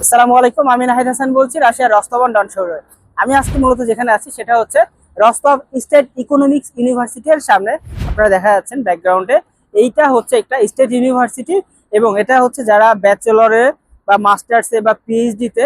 আসসালামু আলাইকুম, আমি নাহিদ হাসান বলছি, রাশিয়ার রস্তভ ডন শহরে। আমি আজকে মূলত যেখানে আছি সেটা হচ্ছে রস্তভ স্টেট ইকোনমিক্স ইউনিভার্সিটির সামনে। আপনারা দেখা যাচ্ছেন ব্যাকগ্রাউন্ডে, এইটা হচ্ছে একটা স্টেট ইউনিভার্সিটি এবং এটা হচ্ছে যারা ব্যাচেলরে বা মাস্টার্সে বা পিএইচডিতে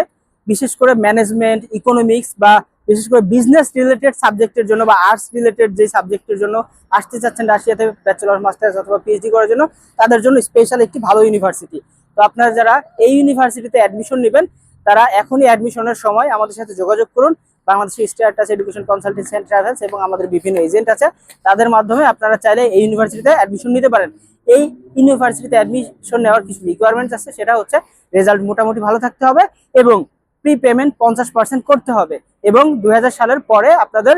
বিশেষ করে ম্যানেজমেন্ট, ইকোনমিক্স বা বিশেষ করে বিজনেস রিলেটেড সাবজেক্টের জন্য বা আর্টস রিলেটেড যে সাবজেক্টের জন্য আসতে চাচ্ছেন রাশিয়াতে ব্যাচেলর, মাস্টার্স অথবা পিএইচডি করার জন্য, তাদের জন্য স্পেশাল একটি ভালো ইউনিভার্সিটি। তো আপনারা যারা এই ইউনিভার্সিটিতে অ্যাডমিশন নেবেন তারা এখনই অ্যাডমিশনের সময় আমাদের সাথে যোগাযোগ করুন। বাংলাদেশের Star Touch Education Consultancy and Travels এবং আমাদের বিভিন্ন এজেন্ট আছে, তাদের মাধ্যমে আপনারা চাইলে এই ইউনিভার্সিটিতে অ্যাডমিশন নিতে পারেন। এই ইউনিভার্সিটিতে অ্যাডমিশন নেওয়ার কিছু রিকোয়ারমেন্টস আছে, সেটা হচ্ছে রেজাল্ট মোটামুটি ভালো থাকতে হবে এবং প্রি পেমেন্ট 50% করতে হবে এবং 2000 সালের পরে আপনাদের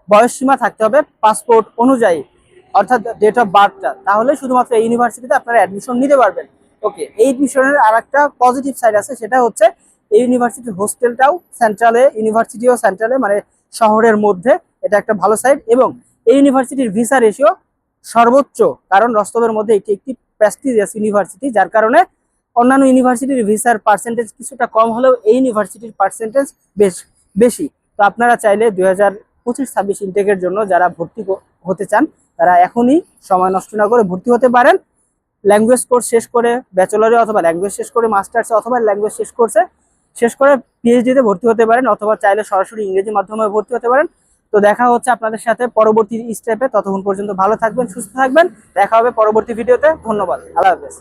বয়স সীমা থাকতে হবে পাসপোর্ট অনুযায়ী, অর্থাৎ ডেট অফ বার্থটা। তাহলে শুধুমাত্র এই ইউনিভার্সিটিতে আপনারা অ্যাডমিশন নিতে পারবেন। ওকে, এই মিশনের আর একটা পজিটিভ সাইড আছে, সেটা হচ্ছে এই ইউনিভার্সিটির হোস্টেলটাও সেন্ট্রালে, ইউনিভার্সিটিও সেন্ট্রালে, মানে শহরের মধ্যে। এটা একটা ভালো সাইড এবং এই ইউনিভার্সিটির ভিসা রেশিও সর্বোচ্চ, কারণ রস্তবের মধ্যে এটি একটি প্রেস্টিজিয়াস ইউনিভার্সিটি, যার কারণে অন্যান্য ইউনিভার্সিটির ভিসার পার্সেন্টেজ কিছুটা কম হলেও এই ইউনিভার্সিটির পার্সেন্টেজ বেশ বেশি। তো আপনারা চাইলে 2025-26 ইনটেকের জন্য যারা ভর্তি হতে চান তারা এখনই সময় নষ্ট না করে ভর্তি হতে পারেন। ল্যাঙ্গুয়েজ কোর্স শেষ করে ব্যাচেলরে অথবা ল্যাঙ্গুয়েজ শেষ করে মাস্টার্সে অথবা ল্যাঙ্গুয়েজ শেষ করে পিএইচডিতে ভর্তি হতে পারেন, অথবা চাইলে সরাসরি ইংরেজি মাধ্যমে ভর্তি হতে পারেন। তো দেখা হচ্ছে আপনাদের সাথে পরবর্তী স্টেপে। ততক্ষণ পর্যন্ত ভালো থাকবেন, সুস্থ থাকবেন। দেখা হবে পরবর্তী ভিডিওতে। ধন্যবাদ, আল্লাহ হাফেজ।